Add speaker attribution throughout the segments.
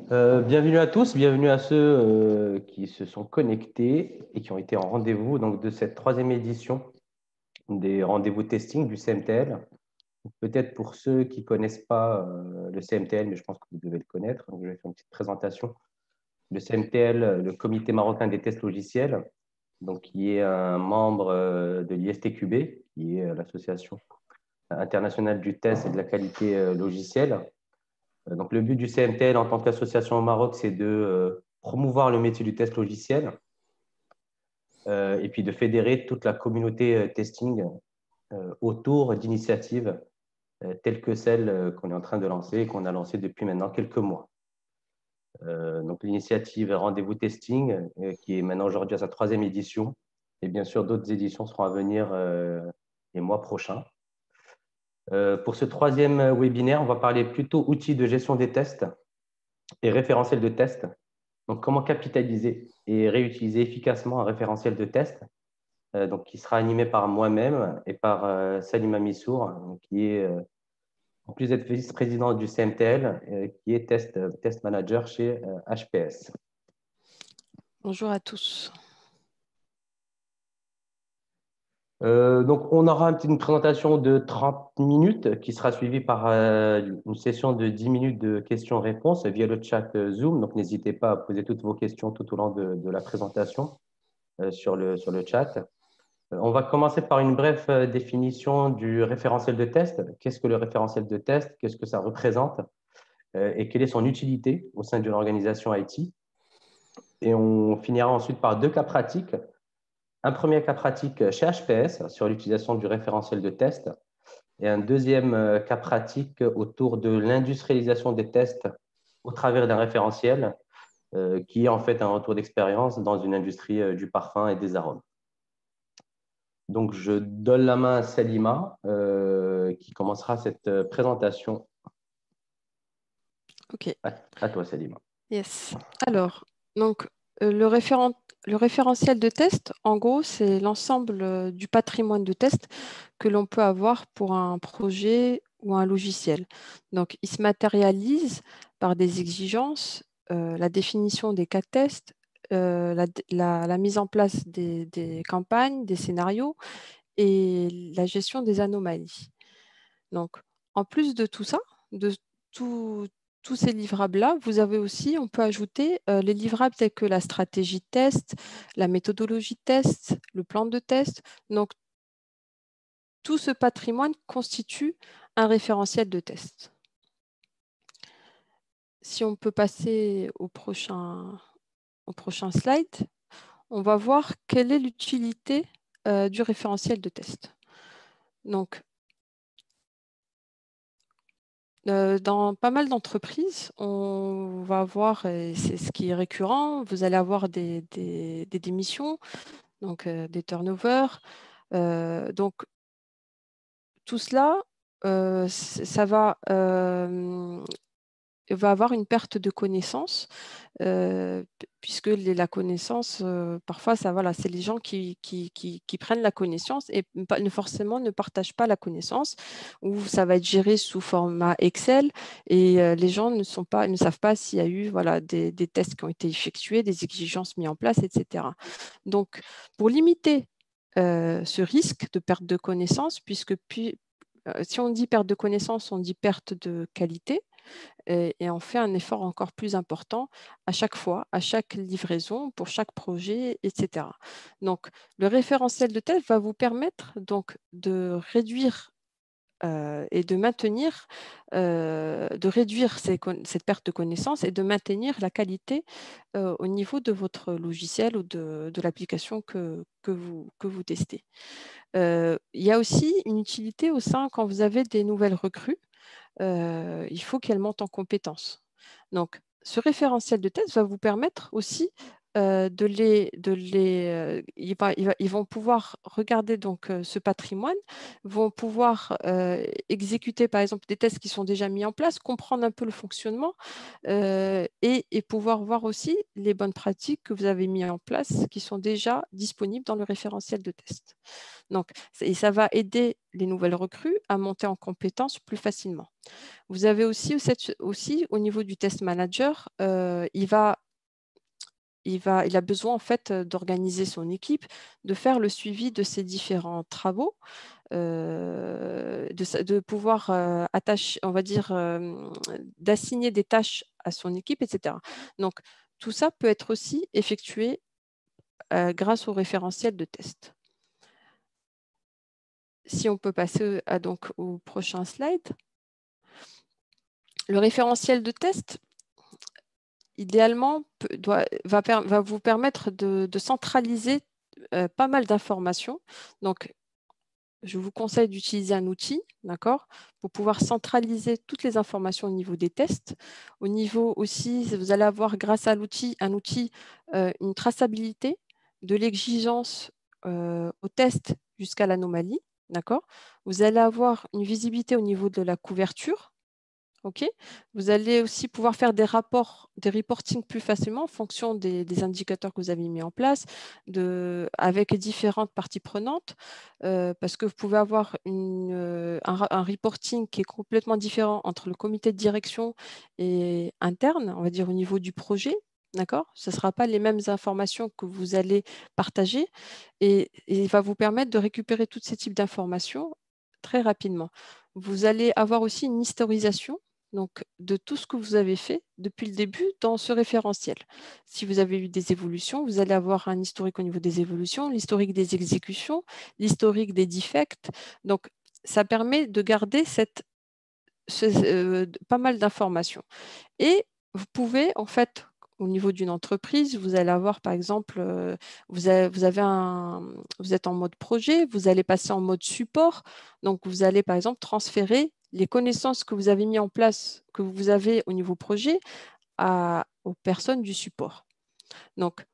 Speaker 1: Bienvenue à tous, bienvenue à ceux qui se sont connectés et qui ont été en rendez-vous donc, de cette troisième édition des rendez-vous testing du CMTL. Peut-être pour ceux qui ne connaissent pas le CMTL, mais je pense que vous devez le connaître, donc je vais faire une petite présentation. Le CMTL, le Comité marocain des tests logiciels, donc, qui est un membre de l'ISTQB, qui est l'association internationale du test et de la qualité logicielle. Donc, le but du CMTL en tant qu'association au Maroc, c'est de promouvoir le métier du test logiciel et puis de fédérer toute la communauté testing autour d'initiatives telles que celle qu'on est en train de lancer et qu'on a lancée depuis maintenant quelques mois. Donc, l'initiative Rendez-vous Testing, qui est maintenant aujourd'hui à sa troisième édition, et bien sûr, d'autres éditions seront à venir les mois prochains. Pour ce troisième webinaire, on va parler plutôt outils de gestion des tests et référentiels de tests. Donc, comment capitaliser et réutiliser efficacement un référentiel de test donc, qui sera animé par moi-même et par Salima Missour, qui est, en plus d'être vice-président du CMTL, qui est test manager chez HPS.
Speaker 2: Bonjour à tous.
Speaker 1: Donc, on aura une présentation de 30 minutes qui sera suivie par une session de 10 minutes de questions-réponses via le chat Zoom. Donc, n'hésitez pas à poser toutes vos questions tout au long de la présentation sur le chat. On va commencer par une brève définition du référentiel de test. Qu'est-ce que le référentiel de test? Qu'est-ce que ça représente? Et quelle est son utilité au sein d'une organisation IT? Et on finira ensuite par deux cas pratiques. Un premier cas pratique chez HPS sur l'utilisation du référentiel de test et un deuxième cas pratique autour de l'industrialisation des tests au travers d'un référentiel qui est en fait un retour d'expérience dans une industrie du parfum et des arômes. Donc, je donne la main à Salima qui commencera cette présentation.
Speaker 2: OK.
Speaker 1: À toi, Salima.
Speaker 2: Yes. Alors, donc, le référentiel de test, en gros, c'est l'ensemble du patrimoine de test que l'on peut avoir pour un projet ou un logiciel. Donc, il se matérialise par des exigences, la définition des cas de test, la mise en place des campagnes, des scénarios et la gestion des anomalies. Donc, en plus de tout ça, de tous ces livrables-là, vous avez aussi, on peut ajouter les livrables tels que la stratégie de test, la méthodologie de test, le plan de test. Donc, tout ce patrimoine constitue un référentiel de test. Si on peut passer au prochain slide, on va voir quelle est l'utilité du référentiel de test. Donc, dans pas mal d'entreprises, on va avoir, et c'est ce qui est récurrent, vous allez avoir des démissions, donc des turnovers. Donc, tout cela, ça va avoir une perte de connaissances, puisque la connaissance, parfois, voilà, c'est les gens qui prennent la connaissance et forcément ne partagent pas la connaissance, ou ça va être géré sous format Excel et les gens ne savent pas s'il y a eu voilà, des tests qui ont été effectués, des exigences mises en place, etc. Donc, pour limiter ce risque de perte de connaissances, puisque si on dit perte de connaissances, on dit perte de qualité, et on fait un effort encore plus important à chaque fois, à chaque livraison, pour chaque projet, etc. Donc, le référentiel de test va vous permettre donc de réduire et de maintenir, de réduire cette perte de connaissance et de maintenir la qualité au niveau de votre logiciel ou de l'application que vous testez. Il y a aussi une utilité au sein quand vous avez des nouvelles recrues. Il faut qu'elle monte en compétences. Donc, ce référentiel de test va vous permettre aussi ils vont pouvoir regarder donc ce patrimoine, vont pouvoir exécuter par exemple des tests qui sont déjà mis en place, comprendre un peu le fonctionnement et pouvoir voir aussi les bonnes pratiques que vous avez mis en place qui sont déjà disponibles dans le référentiel de test. Donc, et ça va aider les nouvelles recrues à monter en compétences plus facilement. Vous avez aussi au niveau du test manager, il a besoin en fait d'organiser son équipe, de faire le suivi de ses différents travaux, de pouvoir attacher, on va dire, d'assigner des tâches à son équipe, etc. Donc, tout ça peut être aussi effectué grâce au référentiel de test. Si on peut passer donc au prochain slide. Le référentiel de test, idéalement, va vous permettre de centraliser pas mal d'informations. Donc, je vous conseille d'utiliser un outil, d'accord, pour pouvoir centraliser toutes les informations au niveau des tests. Au niveau aussi, vous allez avoir grâce à un outil, une traçabilité de l'exigence au test jusqu'à l'anomalie, d'accord. Vous allez avoir une visibilité au niveau de la couverture. OK. Vous allez aussi pouvoir faire des reporting plus facilement en fonction des indicateurs que vous avez mis en place, avec différentes parties prenantes, parce que vous pouvez avoir un reporting qui est complètement différent entre le comité de direction et interne, on va dire au niveau du projet. D'accord. Ce ne sera pas les mêmes informations que vous allez partager et il va vous permettre de récupérer tous ces types d'informations très rapidement. Vous allez avoir aussi une historisation donc de tout ce que vous avez fait depuis le début dans ce référentiel. Si vous avez eu des évolutions, vous allez avoir un historique au niveau des évolutions, l'historique des exécutions, l'historique des defects. Donc, ça permet de garder pas mal d'informations. Et vous pouvez, en fait, au niveau d'une entreprise, vous allez avoir, par exemple, vous êtes en mode projet, vous allez passer en mode support. Donc, vous allez, par exemple, transférer les connaissances que vous avez mis en place, que vous avez au niveau projet, aux personnes du support. Donc,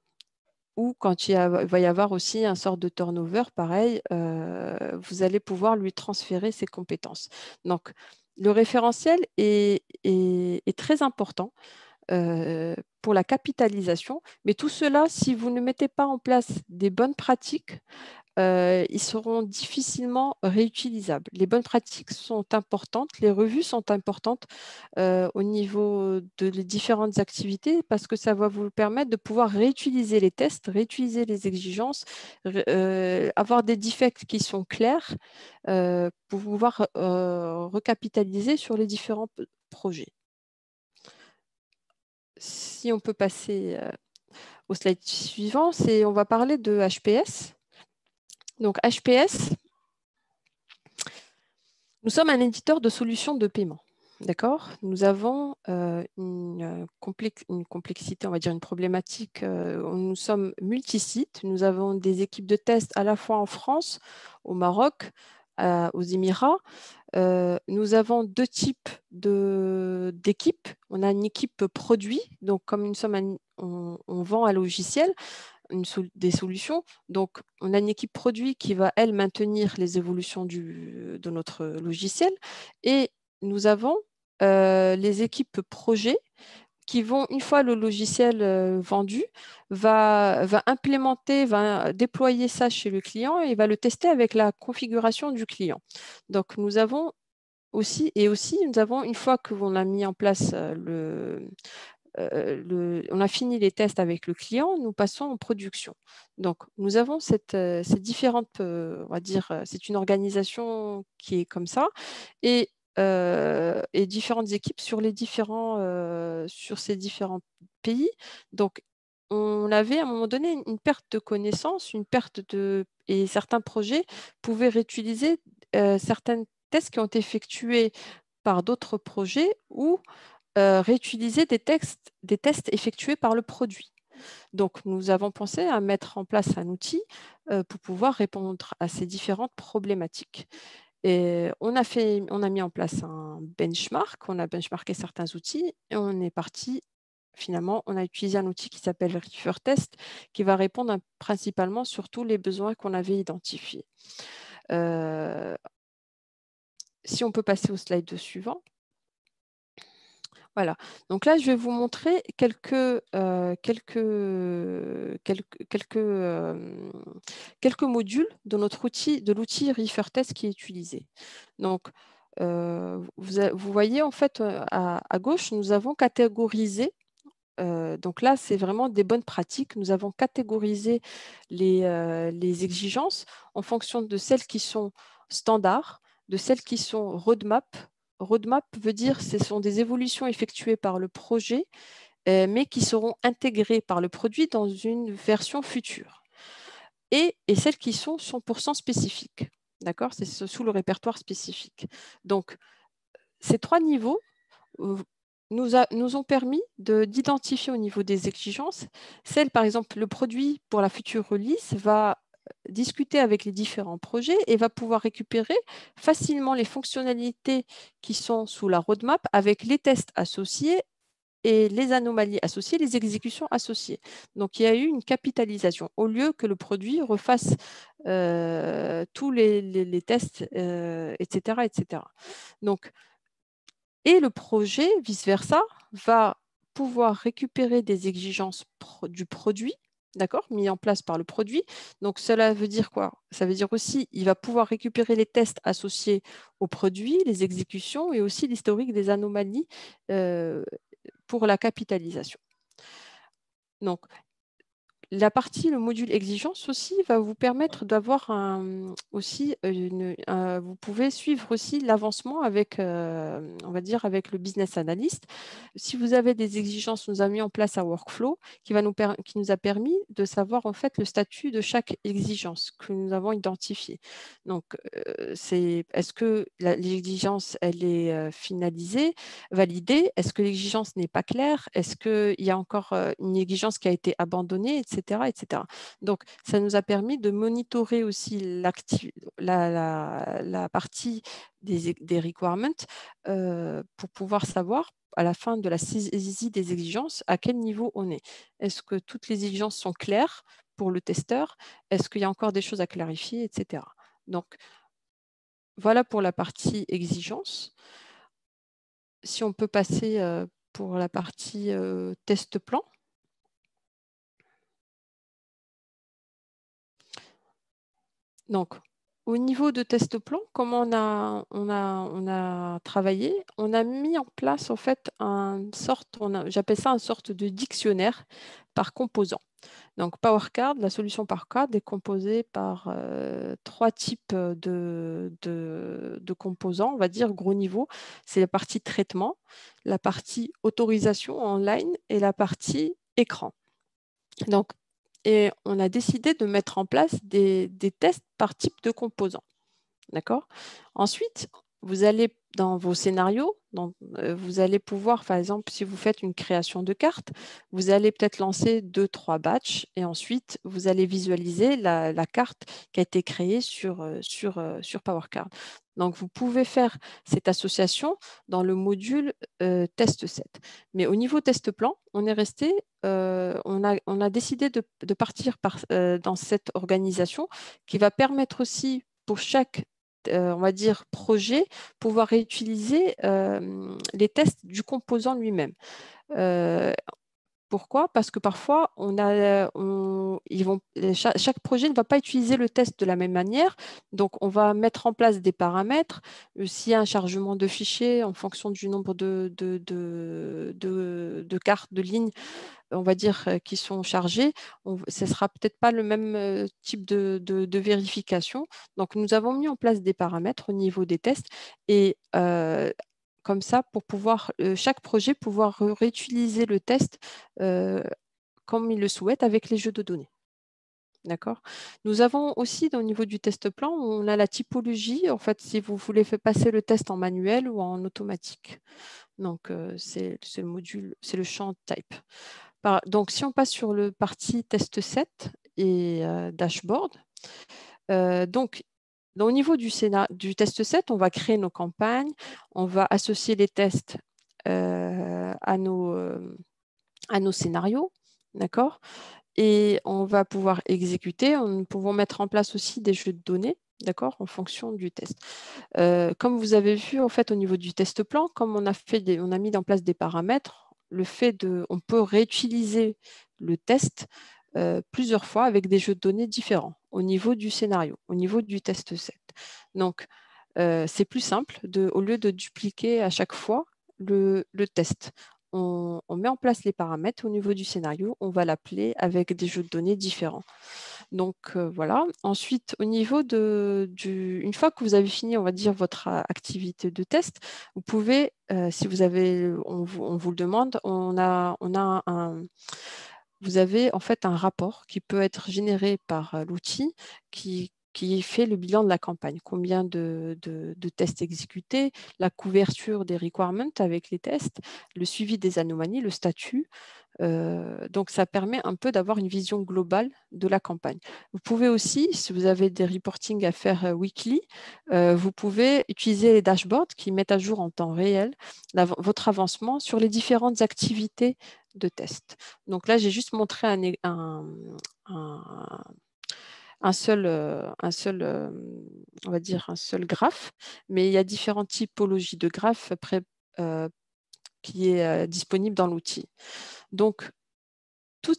Speaker 2: ou quand il va y avoir aussi un sort de turnover, pareil, vous allez pouvoir lui transférer ses compétences. Donc, le référentiel est très important pour la capitalisation, mais tout cela, si vous ne mettez pas en place des bonnes pratiques, ils seront difficilement réutilisables. Les bonnes pratiques sont importantes, les revues sont importantes au niveau de les différentes activités parce que ça va vous permettre de pouvoir réutiliser les tests, réutiliser les exigences, avoir des defects qui sont clairs pour pouvoir recapitaliser sur les différents projets. Si on peut passer au slide suivant, on va parler de HPS. Donc HPS, nous sommes un éditeur de solutions de paiement. D'accord. Nous avons une complexité, on va dire une problématique. Nous sommes multisites. Nous avons des équipes de test à la fois en France, au Maroc, aux Émirats. Nous avons deux types d'équipes. On a une équipe produit, donc comme on vend un logiciel, des solutions. Donc, on a une équipe produit qui va, elle, maintenir les évolutions de notre logiciel. Et nous avons les équipes projet qui vont, une fois le logiciel vendu, va implémenter, va déployer ça chez le client et va le tester avec la configuration du client. Donc, nous avons aussi, nous avons, une fois que l'on a mis en place on a fini les tests avec le client, nous passons en production. Donc, nous avons ces différentes, on va dire, c'est une organisation qui est comme ça, et différentes équipes sur ces différents pays. Donc, on avait à un moment donné une perte de connaissances, et certains projets pouvaient réutiliser certains tests qui ont été effectués par d'autres projets ou réutiliser des tests effectués par le produit. Donc, nous avons pensé à mettre en place un outil pour pouvoir répondre à ces différentes problématiques. Et on a mis en place un benchmark, on a benchmarké certains outils et on est parti finalement, on a utilisé un outil qui s'appelle ReferTest, qui va répondre principalement sur tous les besoins qu'on avait identifiés. Si on peut passer au slide suivant. Voilà. Donc là, je vais vous montrer quelques modules de l'outil ReferTest qui est utilisé. Donc, vous voyez, en fait, à gauche, nous avons catégorisé. Donc là, c'est vraiment des bonnes pratiques. Nous avons catégorisé les exigences en fonction de celles qui sont standards, de celles qui sont roadmap. Roadmap veut dire que ce sont des évolutions effectuées par le projet, mais qui seront intégrées par le produit dans une version future. Et celles qui sont 100% spécifiques. D'accord? C'est sous le répertoire spécifique. Donc, ces 3 niveaux nous ont permis d'identifier au niveau des exigences, par exemple, le produit pour la future release va discuter avec les différents projets et va pouvoir récupérer facilement les fonctionnalités qui sont sous la roadmap avec les tests associés et les anomalies associées, les exécutions associées. Donc, il y a eu une capitalisation. Au lieu que le produit refasse tous les tests, etc., etc. Donc, et le projet, vice-versa, va pouvoir récupérer des exigences du produit, d'accord, mis en place par le produit. Donc, cela veut dire quoi? Ça veut dire aussi il va pouvoir récupérer les tests associés au produit, les exécutions et aussi l'historique des anomalies pour la capitalisation. Donc, le module exigence aussi va vous permettre d'avoir aussi vous pouvez suivre aussi l'avancement avec, on va dire, avec le business analyst. Si vous avez des exigences, nous avons mis en place un workflow qui nous a permis de savoir en fait le statut de chaque exigence que nous avons identifiée. Donc, est-ce que l'exigence elle est finalisée, validée? Est-ce que l'exigence n'est pas claire? Est-ce qu'il y a encore une exigence qui a été abandonnée, etc., etc. Donc, ça nous a permis de monitorer aussi la partie des requirements pour pouvoir savoir à la fin de la saisie des exigences à quel niveau on est. Est-ce que toutes les exigences sont claires pour le testeur? Est-ce qu'il y a encore des choses à clarifier, etc. Donc, voilà pour la partie exigence. Si on peut passer pour la partie test plan. Donc, au niveau de test plan, comment on a travaillé? On a mis en place en fait j'appelle ça une sorte de dictionnaire par composant. Donc, PowerCard, la solution PowerCard est composée par 3 types de composants, on va dire gros niveau. C'est la partie traitement, la partie autorisation online et la partie écran. Donc, et on a décidé de mettre en place des tests par type de composant. D'accord? Ensuite, vous allez dans vos scénarios, vous allez pouvoir, par exemple, si vous faites une création de carte, vous allez peut-être lancer 2-3 batchs et ensuite, vous allez visualiser la carte qui a été créée sur PowerCard. Donc, vous pouvez faire cette association dans le module test set. Mais au niveau test plan, on est resté, on a décidé de partir dans cette organisation qui va permettre aussi pour chaque on va dire, projet, pouvoir réutiliser les tests du composant lui-même. Pourquoi? Parce que parfois, chaque projet ne va pas utiliser le test de la même manière. Donc, on va mettre en place des paramètres. S'il y a un chargement de fichiers en fonction du nombre de cartes, de lignes, on va dire, qui sont chargées, ce ne sera peut-être pas le même type de vérification. Donc, nous avons mis en place des paramètres au niveau des tests et comme ça, pour pouvoir, chaque projet, pouvoir réutiliser le test comme il le souhaite avec les jeux de données. D'accord. Nous avons aussi, au niveau du test plan, on a la typologie, en fait, si vous voulez faire passer le test en manuel ou en automatique. Donc, c'est le module, c'est le champ type. Donc, si on passe sur le parti test set et dashboard, donc, au niveau du test set, on va créer nos campagnes, on va associer les tests à à nos scénarios, d'accord? Et on va pouvoir exécuter, nous pouvons mettre en place aussi des jeux de données, d'accord, en fonction du test. Comme vous avez vu, en fait, au niveau du test plan, comme on a mis en place des paramètres, on peut réutiliser le test plusieurs fois avec des jeux de données différents au niveau du scénario, au niveau du test set. Donc, c'est plus simple, au lieu de dupliquer à chaque fois le test. On met en place les paramètres au niveau du scénario, on va l'appeler avec des jeux de données différents. Donc voilà. Ensuite, au niveau une fois que vous avez fini, on va dire, votre activité de test, vous pouvez, si vous avez, on vous le demande, vous avez en fait un rapport qui peut être généré par l'outil qui fait le bilan de la campagne. Combien de tests exécutés, la couverture des requirements avec les tests, le suivi des anomalies, le statut. Donc, ça permet un peu d'avoir une vision globale de la campagne. Vous pouvez aussi, si vous avez des reporting à faire weekly, vous pouvez utiliser les dashboards qui mettent à jour en temps réel votre avancement sur les différentes activités de test. Donc là, j'ai juste montré un seul, on va dire un seul graphe, mais il y a différentes typologies de graphes qui est disponible dans l'outil. Donc, donc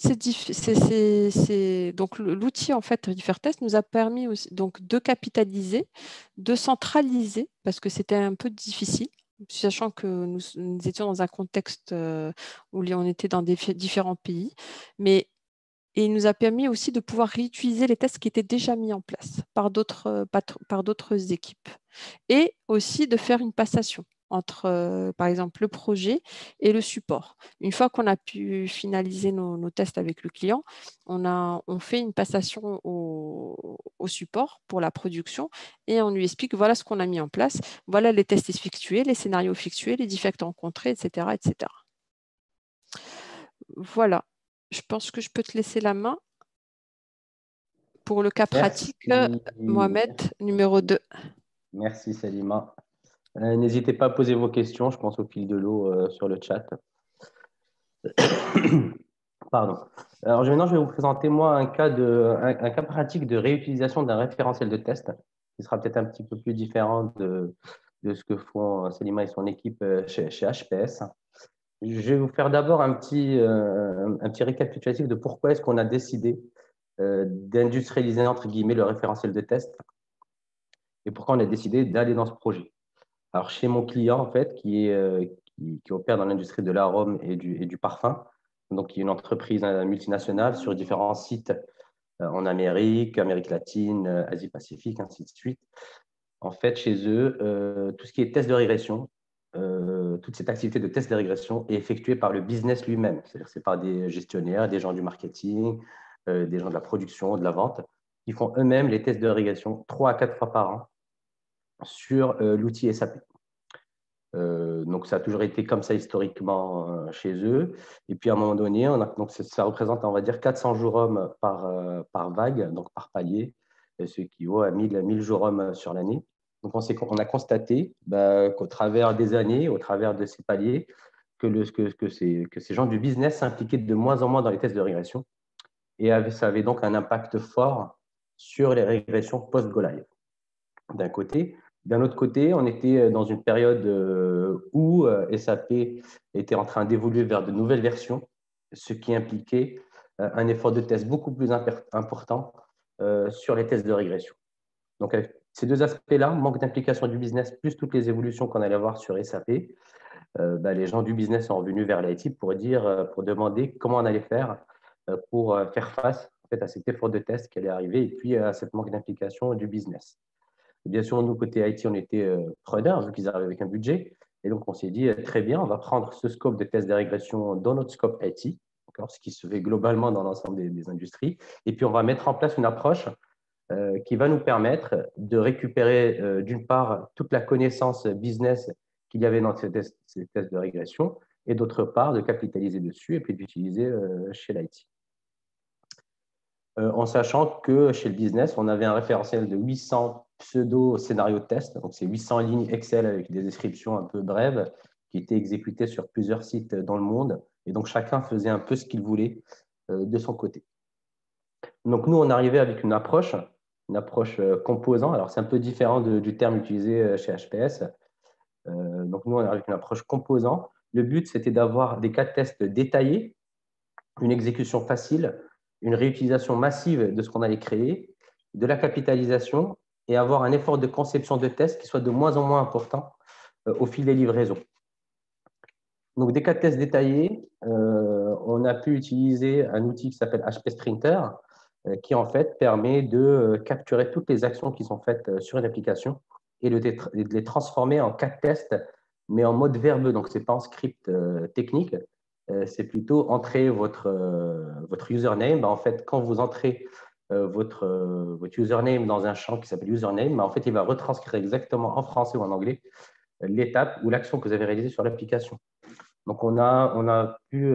Speaker 2: l'outil en fait Refertest nous a permis aussi, donc, de capitaliser, de centraliser, parce que c'était un peu difficile, sachant que nous étions dans un contexte où on était dans différents pays, mais il nous a permis aussi de pouvoir réutiliser les tests qui étaient déjà mis en place par d'autres équipes et aussi de faire une passation entre, par exemple, le projet et le support. Une fois qu'on a pu finaliser nos tests avec le client, on fait une passation au support pour la production et on lui explique voilà ce qu'on a mis en place, voilà les tests effectués, les scénarios effectués, les defects rencontrés, etc., etc. Voilà, je pense que je peux te laisser la main pour le cas
Speaker 1: Merci,
Speaker 2: pratique. Mohamed, numéro 2.
Speaker 1: merci Salima. N'hésitez pas à poser vos questions, je pense au fil de l'eau sur le chat. Pardon. Alors maintenant, je vais vous présenter moi un cas pratique de réutilisation d'un référentiel de test qui sera peut-être un petit peu plus différent de ce que font Salima et son équipe chez HPS. Je vais vous faire d'abord un petit récapitulatif de pourquoi est-ce qu'on a décidé d'industrialiser entre guillemets le référentiel de test et pourquoi on a décidé d'aller dans ce projet. Alors, chez mon client, en fait, qui opère dans l'industrie de l'arôme et du parfum, donc qui est une entreprise multinationale sur différents sites en Amérique, Amérique latine, Asie-Pacifique, ainsi de suite. En fait, chez eux, tout ce qui est test de régression, toute cette activité de test de régression est effectuée par le business lui-même. C'est-à-dire c'est par des gestionnaires, des gens du marketing, des gens de la production, de la vente, qui font eux-mêmes les tests de régression 3 à 4 fois par an sur l'outil SAP. Donc, ça a toujours été comme ça historiquement chez eux. Et puis, à un moment donné, donc ça représente, on va dire, 400 jours hommes par vague, donc par palier, ce qui vaut à 1000 jours hommes sur l'année. Donc, on a constaté qu'au travers des années, au travers de ces paliers, que ces gens du business s'impliquaient de moins en moins dans les tests de régression. Et ça avait donc un impact fort sur les régressions post-go live, d'un côté. D'un autre côté, on était dans une période où SAP était en train d'évoluer vers de nouvelles versions, ce qui impliquait un effort de test beaucoup plus important sur les tests de régression. Donc, avec ces deux aspects-là, manque d'implication du business, plus toutes les évolutions qu'on allait voir sur SAP, les gens du business sont revenus vers l'IT pour demander comment on allait faire pour faire face en fait, à cet effort de test qui allait arriver et puis à cette manque d'implication du business. Bien sûr, nous, côté IT, on était preneurs, vu qu'ils arrivaient avec un budget. Et donc, on s'est dit, très bien, on va prendre ce scope de test de régression dans notre scope IT, ce qui se fait globalement dans l'ensemble des industries. Et puis, on va mettre en place une approche qui va nous permettre de récupérer, d'une part, toute la connaissance business qu'il y avait dans ces tests de régression, et d'autre part, de capitaliser dessus et puis d'utiliser chez l'IT. En sachant que chez le business, on avait un référentiel de 800 pseudo-scénarios de test. Donc, c'est 800 lignes Excel avec des descriptions un peu brèves qui étaient exécutées sur plusieurs sites dans le monde Et donc, chacun faisait un peu ce qu'il voulait de son côté. Donc, nous, on arrivait avec une approche composant. Alors, c'est un peu différent du terme utilisé chez HPS. Donc, nous, on arrive avec une approche composant. Le but, c'était d'avoir des cas de tests détaillés, une exécution facile, une réutilisation massive de ce qu'on allait créer, de la capitalisation et avoir un effort de conception de test qui soit de moins en moins important au fil des livraisons. Donc, des cas de tests détaillés, on a pu utiliser un outil qui s'appelle HP Sprinter, qui en fait permet de capturer toutes les actions qui sont faites sur une application et de les transformer en cas de test, mais en mode verbeux. Donc, ce n'est pas en script technique, c'est plutôt entrer votre username. En fait, quand vous entrez votre username dans un champ qui s'appelle username, en fait, il va retranscrire exactement en français ou en anglais l'étape ou l'action que vous avez réalisée sur l'application. Donc, on a pu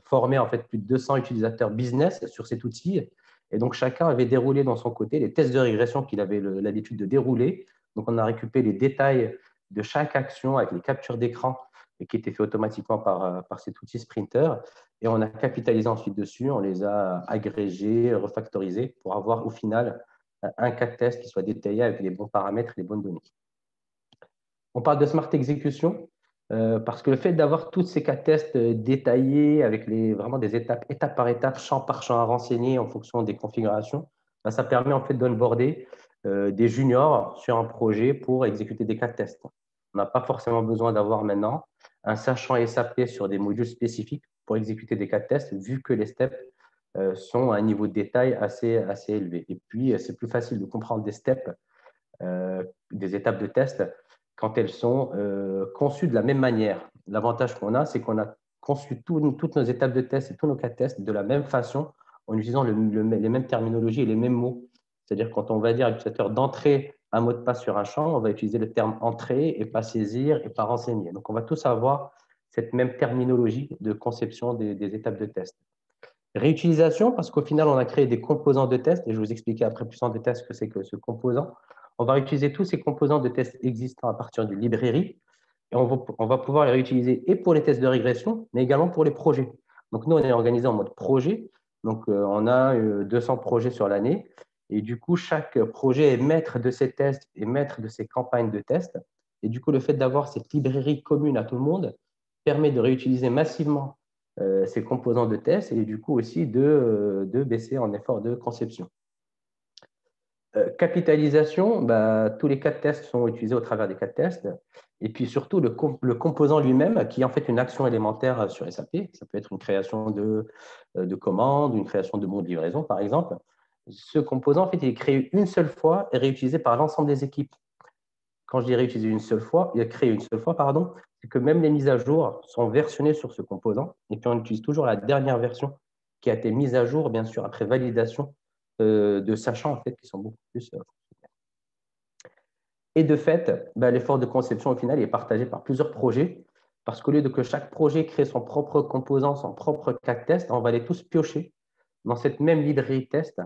Speaker 1: former en fait plus de 200 utilisateurs business sur cet outil. Et donc, chacun avait déroulé dans son côté les tests de régression qu'il avait l'habitude de dérouler. Donc, on a récupéré les détails de chaque action avec les captures d'écran et qui étaient fait automatiquement par cet outil Sprinter. Et on a capitalisé ensuite dessus, on les a agrégés, refactorisés pour avoir au final un cas de test qui soit détaillé avec les bons paramètres et les bonnes données. On parle de Smart Execution parce que le fait d'avoir tous ces cas de tests détaillés avec vraiment des étapes par étape, champ par champ à renseigner en fonction des configurations, ça permet en fait d'onboarder des juniors sur un projet pour exécuter des cas de tests. On n'a pas forcément besoin d'avoir maintenant un sachant SAP sur des modules spécifiques pour exécuter des cas de tests, vu que les steps sont à un niveau de détail assez élevé. Et puis, c'est plus facile de comprendre des steps, des étapes de test, quand elles sont conçues de la même manière. L'avantage qu'on a, c'est qu'on a conçu toutes nos étapes de test et tous nos cas de test de la même façon, en utilisant les mêmes terminologies et les mêmes mots. C'est-à-dire quand on va dire à l'utilisateur d'entrer un mot de passe sur un champ, on va utiliser le terme entrer et pas saisir et pas renseigner. Donc, on va tous avoir cette même terminologie de conception des étapes de test. Réutilisation, parce qu'au final, on a créé des composants de test, et je vais vous expliquer après plus en détail ce que c'est que ce composant. On va réutiliser tous ces composants de test existants à partir d'une librairie, et on va pouvoir les réutiliser et pour les tests de régression, mais également pour les projets. Donc, nous, on est organisé en mode projet. Donc, on a 200 projets sur l'année, et du coup, chaque projet est maître de ses tests et maître de ses campagnes de tests. Et du coup, le fait d'avoir cette librairie commune à tout le monde permet de réutiliser massivement ces composants de test et du coup aussi de baisser en effort de conception. Capitalisation, tous les cas de test sont utilisés au travers des cas de test. Et puis surtout, le composant lui-même, qui est en fait une action élémentaire sur SAP. Ça peut être une création de commandes, une création de bons de livraison, par exemple. Ce composant, en fait, il est créé une seule fois et réutilisé par l'ensemble des équipes. Quand je dis réutiliser une seule fois, il est créé une seule fois, pardon, c'est que même les mises à jour sont versionnées sur ce composant. Et puis, on utilise toujours la dernière version qui a été mise à jour, bien sûr, après validation de sachants, en fait, qui sont beaucoup plus Et de fait, l'effort de conception, au final, est partagé par plusieurs projets, parce qu'au lieu de que chaque projet crée son propre composant, son propre cas de test, on va les tous piocher dans cette même librairie test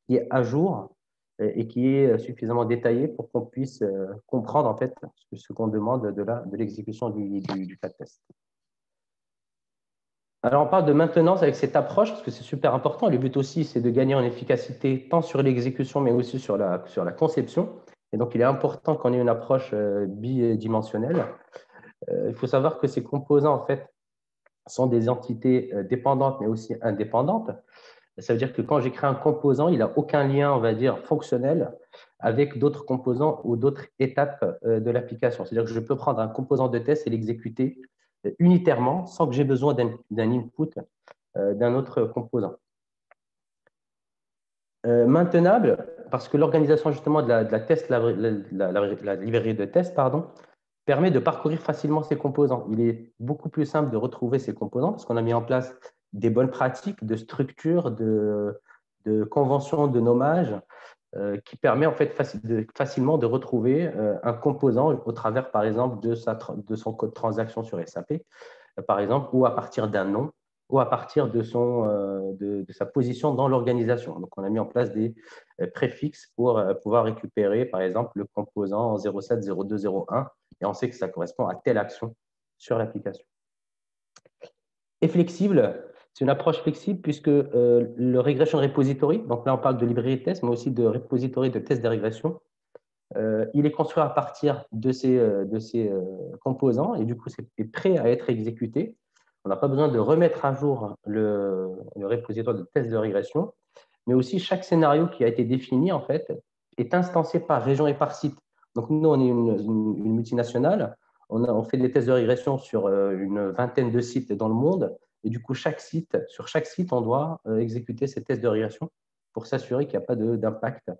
Speaker 1: qui est à jour et qui est suffisamment détaillée pour qu'on puisse comprendre en fait ce qu'on demande de l'exécution du cas de test. Alors, on parle de maintenance avec cette approche parce que c'est super important. Le but aussi, c'est de gagner en efficacité tant sur l'exécution mais aussi sur la conception. Et donc, il est important qu'on ait une approche bidimensionnelle. Il faut savoir que ces composants, en fait, sont des entités dépendantes mais aussi indépendantes. Ça veut dire que quand j'écris un composant, il n'a aucun lien, on va dire, fonctionnel avec d'autres composants ou d'autres étapes de l'application. C'est-à-dire que je peux prendre un composant de test et l'exécuter unitairement sans que j'ai besoin d'un input d'un autre composant. Maintenable, parce que l'organisation justement de la librairie de test, permet de parcourir facilement ces composants. Il est beaucoup plus simple de retrouver ces composants parce qu'on a mis en place des bonnes pratiques de structure, de convention de nommage qui permet en fait facilement de retrouver un composant au travers, par exemple, de son code transaction sur SAP, par exemple, ou à partir d'un nom, ou à partir de sa position dans l'organisation. Donc, on a mis en place des préfixes pour pouvoir récupérer, par exemple, le composant 07, 02, 01, et on sait que ça correspond à telle action sur l'application. Et flexible, c'est une approche flexible puisque le regression repository, donc là on parle de librairie de tests, mais aussi de repository de tests de régression, il est construit à partir de ces composants et du coup c'est prêt à être exécuté. On n'a pas besoin de remettre à jour le repository de tests de régression, mais aussi chaque scénario qui a été défini en fait est instancié par région et par site. Donc nous on est une multinationale, on fait des tests de régression sur une vingtaine de sites dans le monde et du coup sur chaque site on doit exécuter ces tests de régression pour s'assurer qu'il n'y a pas d'impact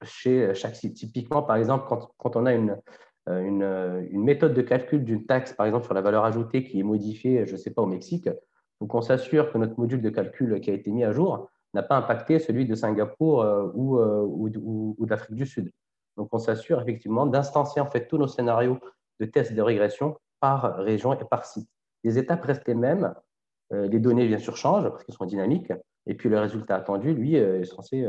Speaker 1: chez chaque site. Typiquement, par exemple, quand on a une méthode de calcul d'une taxe, par exemple sur la valeur ajoutée qui est modifiée, je ne sais pas, au Mexique, donc on s'assure que notre module de calcul qui a été mis à jour n'a pas impacté celui de Singapour ou d'Afrique du Sud. Donc on s'assure effectivement d'instancier en fait tous nos scénarios de tests de régression par région et par site. Les étapes restent les mêmes, les données bien sûr changent parce qu'elles sont dynamiques, et puis le résultat attendu, lui, est censé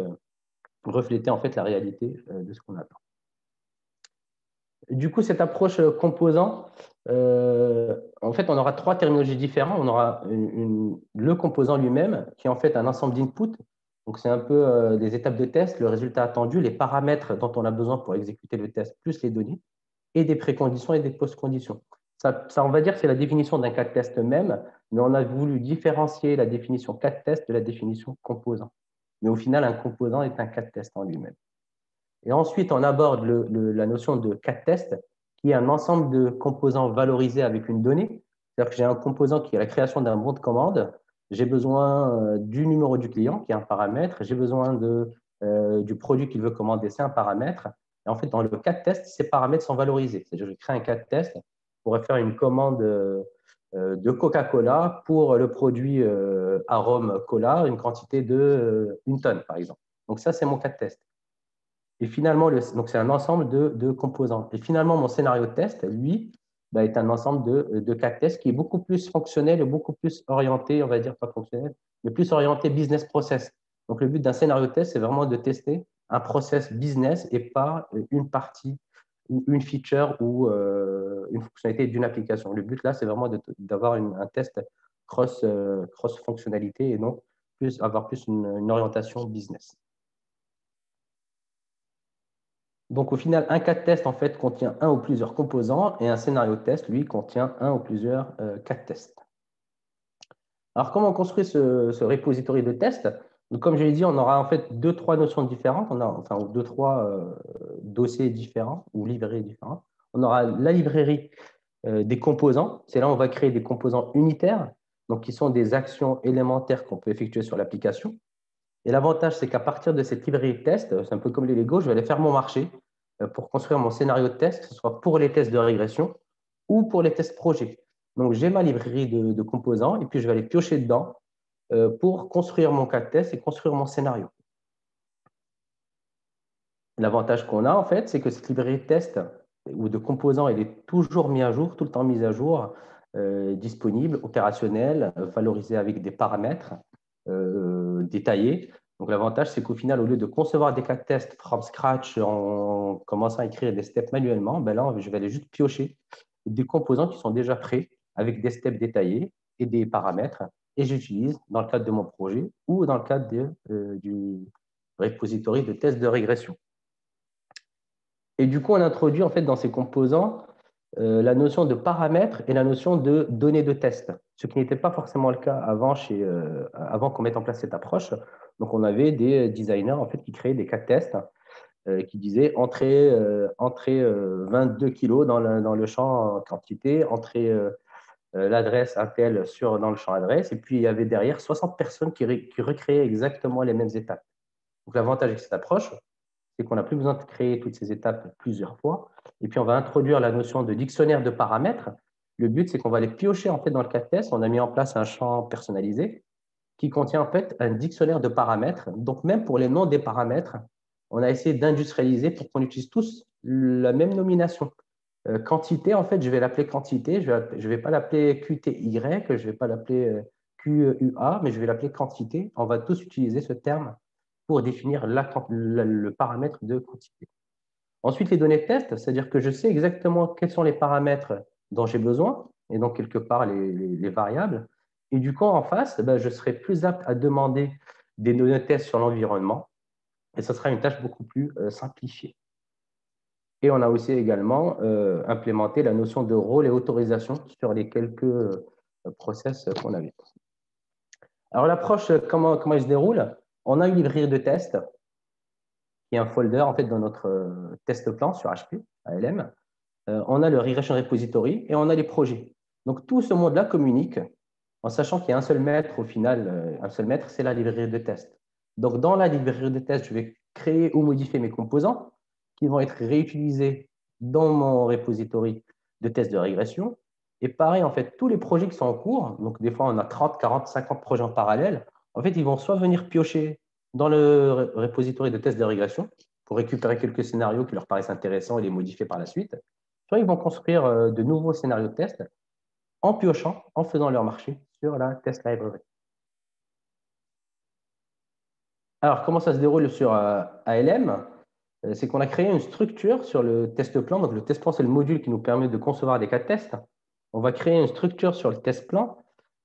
Speaker 1: refléter en fait la réalité de ce qu'on attend. Du coup, cette approche composant, en fait, on aura trois terminologies différentes. On aura le composant lui-même, qui est en fait un ensemble d'inputs. Donc, c'est un peu des étapes de test, le résultat attendu, les paramètres dont on a besoin pour exécuter le test, plus les données, et des préconditions et des post-conditions. Ça, on va dire que c'est la définition d'un cas de test même, mais on a voulu différencier la définition cas de test de la définition composant. Mais au final, un composant est un cas de test en lui-même. Et ensuite, on aborde la notion de cas de test, qui est un ensemble de composants valorisés avec une donnée. C'est-à-dire que j'ai un composant qui est la création d'un bon de commande. J'ai besoin du numéro du client, qui est un paramètre. J'ai besoin du produit qu'il veut commander, c'est un paramètre. Et en fait, dans le cas de test, ces paramètres sont valorisés. C'est-à-dire que je crée un cas de test pour faire une commande de Coca-Cola pour le produit arôme cola, une quantité de 1 tonne, par exemple. Donc ça, c'est mon cas de test. Et finalement, donc c'est un ensemble de composants. Et finalement, mon scénario de test, lui, est un ensemble de cas de test qui est beaucoup plus fonctionnel et beaucoup plus orienté, on va dire pas fonctionnel, mais plus orienté business process. Donc le but d'un scénario de test, c'est vraiment de tester un process business et pas une partie ou une feature ou une fonctionnalité d'une application. Le but là, c'est vraiment d'avoir un test cross-fonctionnalité et non avoir plus une orientation business. Donc, au final, un cas de test, en fait, contient un ou plusieurs composants et un scénario de test, lui, contient un ou plusieurs cas de test. Alors, comment on construit ce repository de test? Donc, comme je l'ai dit, on aura en fait deux, trois notions différentes, enfin, deux, trois dossiers différents ou librairies différentes. On aura la librairie des composants. C'est là où on va créer des composants unitaires, donc qui sont des actions élémentaires qu'on peut effectuer sur l'application. Et l'avantage, c'est qu'à partir de cette librairie de test, c'est un peu comme les Lego, je vais aller faire mon marché pour construire mon scénario de test, que ce soit pour les tests de régression ou pour les tests projets. Donc, j'ai ma librairie de composants et puis je vais aller piocher dedans pour construire mon cas de test et construire mon scénario. L'avantage qu'on a, en fait, c'est que cette librairie de test ou de composants, elle est toujours mise à jour, tout le temps mise à jour, disponible, opérationnelle, valorisée avec des paramètres détaillés. Donc, l'avantage, c'est qu'au final, au lieu de concevoir des cas de test from scratch en commençant à écrire des steps manuellement, là, je vais aller juste piocher des composants qui sont déjà prêts avec des steps détaillés et des paramètres. Et j'utilise dans le cadre de mon projet ou dans le cadre du repository de tests de régression. Et du coup, on introduit en fait dans ces composants la notion de paramètres et la notion de données de test, ce qui n'était pas forcément le cas avant qu'on mette en place cette approche. Donc, on avait des designers en fait qui créaient des cas de test qui disaient entrer 22 kilos dans le champ quantité, entrer l'adresse Intel dans le champ adresse, et puis il y avait derrière 60 personnes qui recréaient exactement les mêmes étapes. Donc, l'avantage avec cette approche, c'est qu'on n'a plus besoin de créer toutes ces étapes plusieurs fois. Et puis, on va introduire la notion de dictionnaire de paramètres. Le but, c'est qu'on va les piocher en fait dans le cas de test. On a mis en place un champ personnalisé qui contient en fait un dictionnaire de paramètres. Donc, même pour les noms des paramètres, on a essayé d'industrialiser pour qu'on utilise tous la même nomination. Quantité, en fait, je vais l'appeler quantité. Je ne vais pas l'appeler QTY, je ne vais pas l'appeler QUA, mais je vais l'appeler quantité. On va tous utiliser ce terme pour définir le paramètre de quantité. Ensuite, les données de test, c'est-à-dire que je sais exactement quels sont les paramètres dont j'ai besoin. et donc quelque part les variables. Et du coup, en face, ben, je serai plus apte à demander des données tests sur l'environnement, et ce sera une tâche beaucoup plus simplifiée. Et on a aussi également implémenté la notion de rôle et autorisation sur les quelques process qu'on avait. Alors l'approche, comment il se déroule? On a une librairie de tests, qui est un folder en fait dans notre test plan sur HP, ALM. On a le regression repository et on a les projets. Donc tout ce monde-là communique en sachant qu'il y a un seul maître au final, un seul maître, c'est la librairie de test. Donc dans la librairie de test, je vais créer ou modifier mes composants qui vont être réutilisés dans mon repository de tests de régression. Et pareil, en fait, tous les projets qui sont en cours, donc des fois on a 30, 40, 50 projets en parallèle, en fait, ils vont soit venir piocher dans le repository de tests de régression pour récupérer quelques scénarios qui leur paraissent intéressants et les modifier par la suite, soit ils vont construire de nouveaux scénarios de test en piochant, en faisant leur marché sur la test library. Alors, comment ça se déroule sur ALM? C'est qu'on a créé une structure sur le test plan. Donc, le test plan, c'est le module qui nous permet de concevoir des cas de test. On va créer une structure sur le test plan.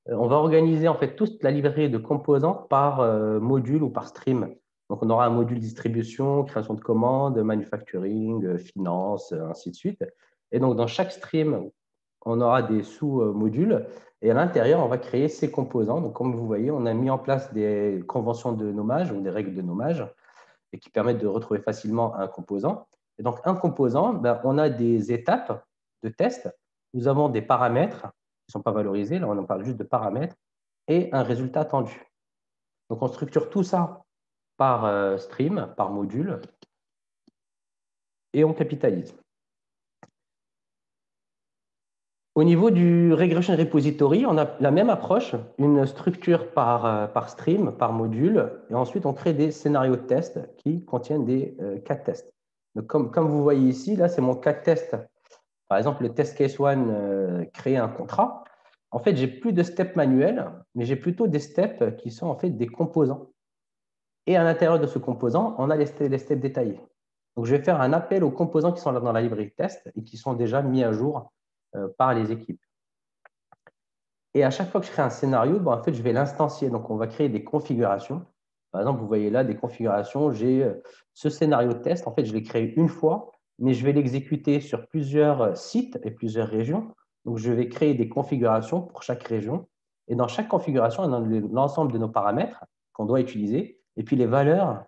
Speaker 1: On va organiser en fait toute la librairie de composants par module ou par stream. Donc, on aura un module distribution, création de commandes, manufacturing, finance, ainsi de suite. Et donc, dans chaque stream, on aura des sous-modules. Et à l'intérieur, on va créer ces composants. Donc, comme vous voyez, on a mis en place des conventions de nommage ou des règles de nommage et qui permettent de retrouver facilement un composant. Et donc, un composant, ben, on a des étapes de test. Nous avons des paramètres qui ne sont pas valorisés. Là, on en parle juste de paramètres et un résultat attendu. Donc, on structure tout ça par stream, par module, et on capitalise. Au niveau du regression repository, on a la même approche, une structure par stream, par module, et ensuite on crée des scénarios de test qui contiennent des cas de test. Donc, comme vous voyez ici, là c'est mon cas de test. Par exemple, le test case 1 crée un contrat. En fait, j'ai plus de steps manuels, mais j'ai plutôt des steps qui sont en fait des composants. Et à l'intérieur de ce composant, on a les steps détaillés. Donc, je vais faire un appel aux composants qui sont là dans la librairie test et qui sont déjà mis à jour par les équipes. Et à chaque fois que je crée un scénario, ben, en fait, je vais l'instancier. Donc, on va créer des configurations. Par exemple, vous voyez là des configurations. J'ai ce scénario de test. En fait, je l'ai créé une fois, mais je vais l'exécuter sur plusieurs sites et plusieurs régions. Donc, je vais créer des configurations pour chaque région. Et dans chaque configuration, on a l'ensemble de nos paramètres qu'on doit utiliser et puis les valeurs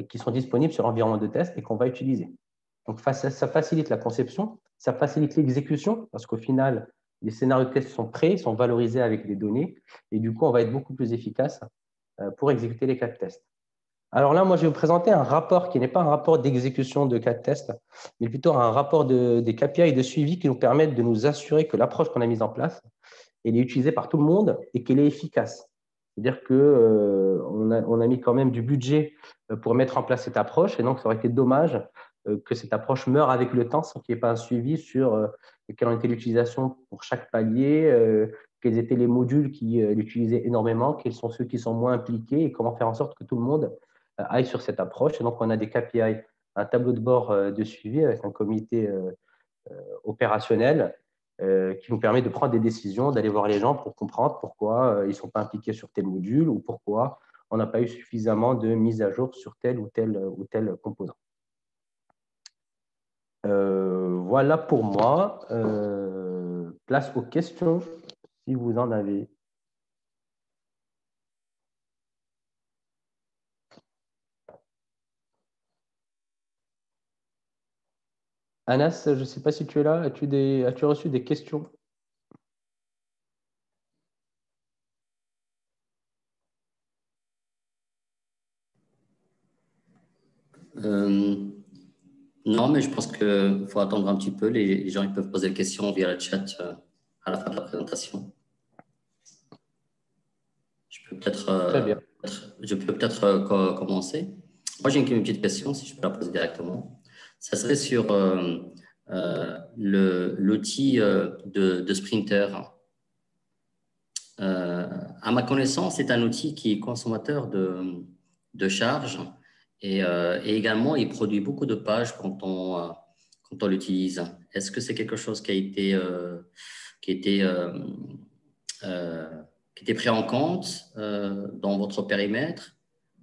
Speaker 1: qui sont disponibles sur l'environnement de test et qu'on va utiliser. Donc, ça facilite la conception, ça facilite l'exécution parce qu'au final, les scénarios de test sont prêts, sont valorisés avec les données et du coup, on va être beaucoup plus efficace pour exécuter les cas de test. Alors là, moi, je vais vous présenter un rapport qui n'est pas un rapport d'exécution de cas de test, mais plutôt un rapport des KPI de suivi qui nous permettent de nous assurer que l'approche qu'on a mise en place, elle est utilisée par tout le monde et qu'elle est efficace. C'est-à-dire qu'on on a mis quand même du budget pour mettre en place cette approche et donc ça aurait été dommage que cette approche meure avec le temps sans qu'il n'y ait pas un suivi sur quelle en était l'utilisation pour chaque palier, quels étaient les modules qui l'utilisaient énormément, quels sont ceux qui sont moins impliqués et comment faire en sorte que tout le monde aille sur cette approche. Et donc, on a des KPI, un tableau de bord de suivi avec un comité opérationnel qui nous permet de prendre des décisions, d'aller voir les gens pour comprendre pourquoi ils ne sont pas impliqués sur tel module ou pourquoi on n'a pas eu suffisamment de mise à jour sur tel ou tel composant. Voilà pour moi. Place aux questions, si vous en avez. Anas, je ne sais pas si tu es là. As-tu reçu des questions?
Speaker 3: Non, mais je pense qu'il faut attendre un petit peu. Les gens ils peuvent poser des questions via le chat à la fin de la présentation. Je peux peut-être commencer. Moi, j'ai une petite question, si je peux la poser directement. Ça serait sur l'outil de Sprinter. À ma connaissance, c'est un outil qui est consommateur de charge et également, il produit beaucoup de pages quand on l'utilise. Est-ce que c'est quelque chose qui a qui étaient, qui étaient pris en compte dans votre périmètre?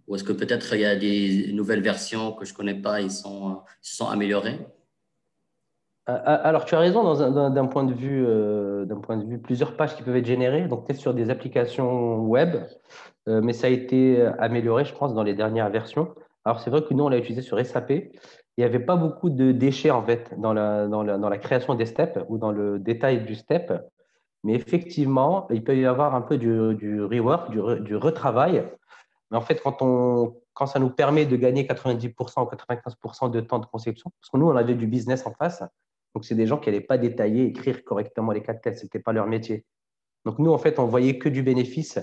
Speaker 3: Ou est-ce que peut-être il y a des nouvelles versions que je ne connais pas, ils se sont améliorés?
Speaker 1: Alors, tu as raison d'un point de vue, plusieurs pages qui peuvent être générées, donc peut-être sur des applications web, mais ça a été amélioré, je pense, dans les dernières versions. Alors, c'est vrai que nous, on l'a utilisé sur SAP. Il n'y avait pas beaucoup de déchets, en fait, dans la création des steps ou dans le détail du step. Mais effectivement, il peut y avoir un peu du rework, du retravail. Mais en fait, quand ça nous permet de gagner 90% ou 95% de temps de conception, parce que nous, on avait du business en face, donc c'est des gens qui n'allaient pas détailler, écrire correctement les cas de test, ce n'était pas leur métier. Donc nous, en fait, on voyait que du bénéfice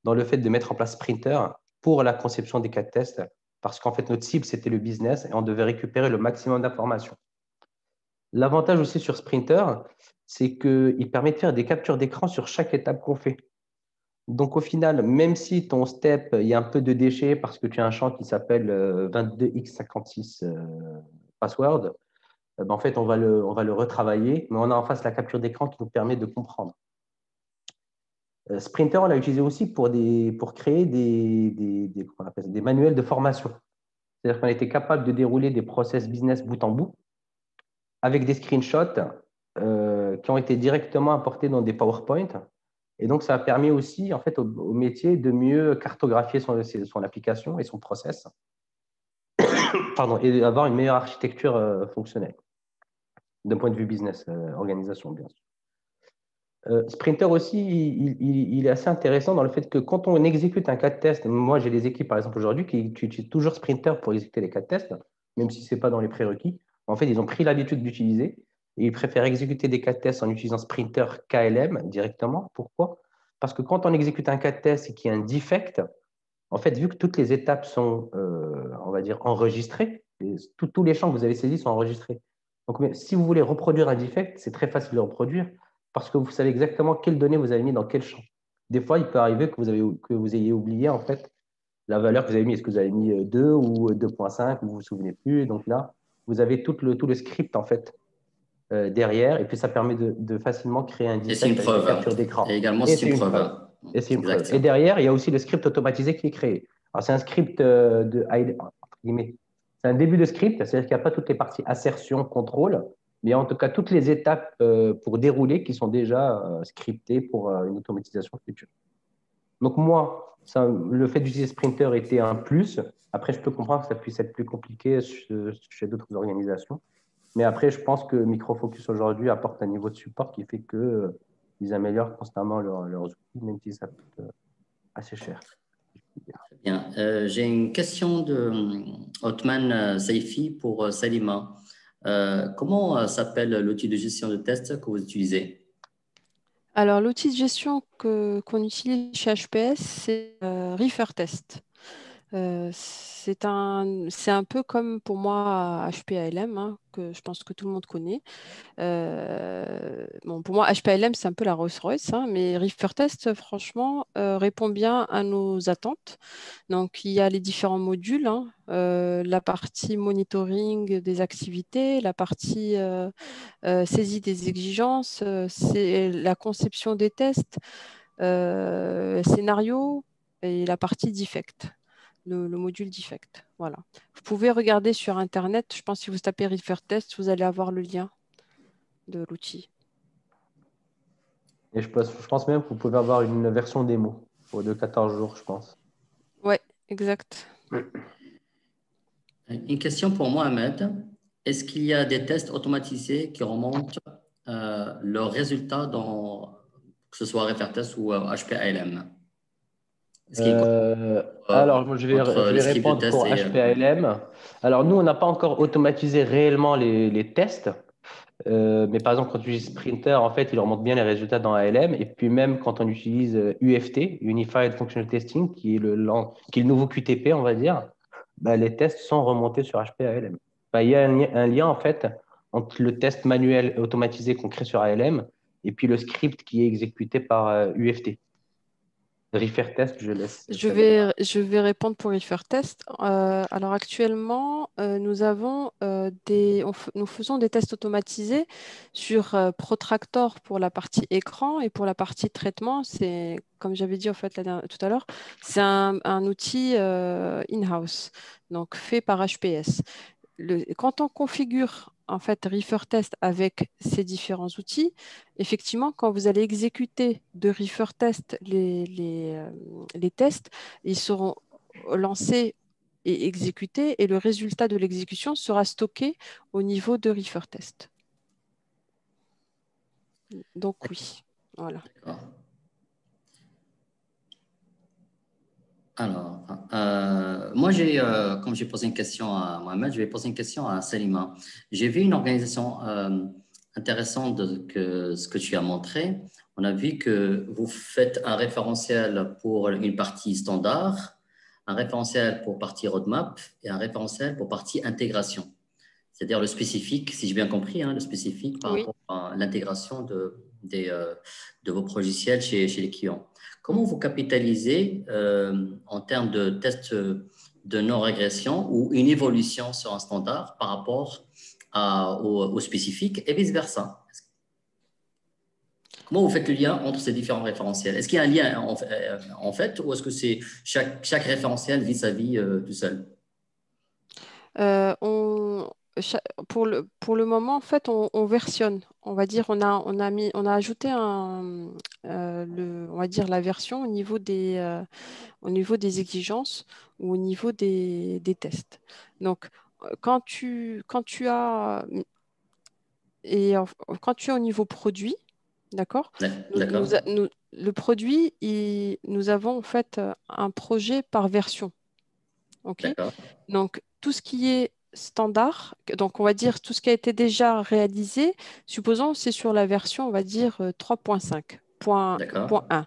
Speaker 1: dans le fait de mettre en place Sprinter pour la conception des cas de test, parce qu'en fait, notre cible, c'était le business et on devait récupérer le maximum d'informations. L'avantage aussi sur Sprinter, c'est qu'il permet de faire des captures d'écran sur chaque étape qu'on fait. Donc, au final, même si ton step, il y a un peu de déchets parce que tu as un champ qui s'appelle 22x56 password, ben, en fait, on va le retravailler, mais on a en face la capture d'écran qui nous permet de comprendre. Sprinter, on l'a utilisé aussi pour créer des manuels de formation. C'est-à-dire qu'on était capable de dérouler des process business bout en bout avec des screenshots qui ont été directement importés dans des PowerPoint. Et donc, ça a permis aussi en fait, au métier de mieux cartographier son application et son process et d'avoir une meilleure architecture fonctionnelle d'un point de vue business, organisation, bien sûr. Sprinter aussi, il est assez intéressant dans le fait que quand on exécute un cas de test, moi j'ai des équipes par exemple aujourd'hui qui utilisent toujours Sprinter pour exécuter les cas de test, même si ce n'est pas dans les prérequis. En fait, ils ont pris l'habitude d'utiliser et ils préfèrent exécuter des cas de test en utilisant Sprinter KLM directement. Pourquoi? Parce que quand on exécute un cas de test et qu'il y a un defect, en fait, vu que toutes les étapes sont, on va dire, enregistrées, tous les champs que vous avez saisis sont enregistrés. Donc, mais si vous voulez reproduire un defect, c'est très facile de reproduire parce que vous savez exactement quelles données vous avez mis dans quel champ. Des fois, il peut arriver que vous ayez oublié en fait la valeur que vous avez mis. Est-ce que vous avez mis 2 ou 2.5, vous ne vous souvenez plus. Donc là, vous avez tout le script en fait derrière et puis ça permet de facilement créer un defect
Speaker 3: avec une
Speaker 1: capture d'écran.
Speaker 3: Et également, c'est une preuve.
Speaker 1: Et c'est une preuve. Et derrière, il y a aussi le script automatisé qui est créé. Alors, c'est un script entre guillemets, c'est un début de script, c'est-à-dire qu'il n'y a pas toutes les parties assertion, contrôle, mais en tout cas toutes les étapes pour dérouler qui sont déjà scriptées pour une automatisation future. Donc moi, le fait d'utiliser Sprinter était un plus. Après, je peux comprendre que ça puisse être plus compliqué chez d'autres organisations. Mais après, je pense que Microfocus aujourd'hui apporte un niveau de support qui fait qu'ils améliorent constamment leurs outils, même si ça coûte assez cher.
Speaker 3: Bien. J'ai une question de Othman Saifi pour Salima. Comment s'appelle l'outil de gestion de test que vous utilisez?
Speaker 2: Alors, l'outil de gestion qu'on utilise chez HPS, c'est ReferTest. C'est un peu comme pour moi HPALM, hein, que je pense que tout le monde connaît. Bon, pour moi, HPLM, c'est un peu la Rolls-Royce, hein, mais ReferTest, franchement, répond bien à nos attentes. Donc, il y a les différents modules, hein, la partie monitoring des activités, la partie saisie des exigences, c'est la conception des tests, scénario et la partie defect. Le module defect. Voilà. Vous pouvez regarder sur Internet, je pense que si vous tapez ReferTest, vous allez avoir le lien de l'outil.
Speaker 1: Et je pense même que vous pouvez avoir une version démo de 14 jours, je pense.
Speaker 2: Ouais, exact.
Speaker 3: Une question pour moi, Ahmed. Est-ce qu'il y a des tests automatisés qui remontent leurs résultats que ce soit ReferTest ou HPALM?
Speaker 1: Alors, moi, je vais répondre pour HPALM. Alors, nous, on n'a pas encore automatisé réellement les tests. Mais par exemple, quand tu utilises Sprinter, en fait, il remonte bien les résultats dans ALM. Et puis même quand on utilise UFT, Unified Functional Testing, qui est le nouveau QTP, on va dire, bah, les tests sont remontés sur HPALM. Bah, il y a un lien, en fait, entre le test manuel automatisé qu'on crée sur ALM et puis le script qui est exécuté par UFT. Refer test, je laisse
Speaker 2: Je
Speaker 1: Salima.
Speaker 2: vais répondre pour Refer Test. Alors actuellement, nous faisons des tests automatisés sur Protractor pour la partie écran et pour la partie traitement. C'est, comme j'avais dit en fait tout à l'heure, c'est un outil in-house, donc fait par HPS. Quand on configure en fait Refer Test avec ces différents outils, effectivement, quand vous allez exécuter de Refer Test les tests, ils seront lancés et exécutés et le résultat de l'exécution sera stocké au niveau de Refer Test. Donc oui, voilà.
Speaker 3: D'accord. Alors, moi, comme j'ai posé une question à Mohamed, je vais poser une question à Salima. J'ai vu une organisation intéressante que ce que tu as montré. On a vu que vous faites un référentiel pour une partie standard, un référentiel pour partie roadmap et un référentiel pour partie intégration. C'est-à-dire le spécifique, si j'ai bien compris, hein, le spécifique par
Speaker 2: Oui.
Speaker 3: rapport à l'intégration de vos logiciels chez les clients. Comment vous capitalisez en termes de tests de non-régression ou une évolution sur un standard par rapport au spécifique et vice-versa? Comment vous faites le lien entre ces différents référentiels? Est-ce qu'il y a un lien en fait ou est-ce que c'est chaque référentiel vit sa vie tout seul?
Speaker 2: Euh, on, pour le moment, en fait, on versionne. On va dire, on a ajouté on va dire la version au niveau des exigences ou au niveau des tests. Donc, quand tu as quand tu es au niveau produit, d'accord,
Speaker 3: D'accord,
Speaker 2: le produit, nous avons en fait un projet par version. OK?
Speaker 3: d'accord,
Speaker 2: Donc, tout ce qui est standard, donc on va dire tout ce qui a été déjà réalisé, supposons c'est sur la version, on va dire 3.5, point
Speaker 3: d'accord.
Speaker 2: 1.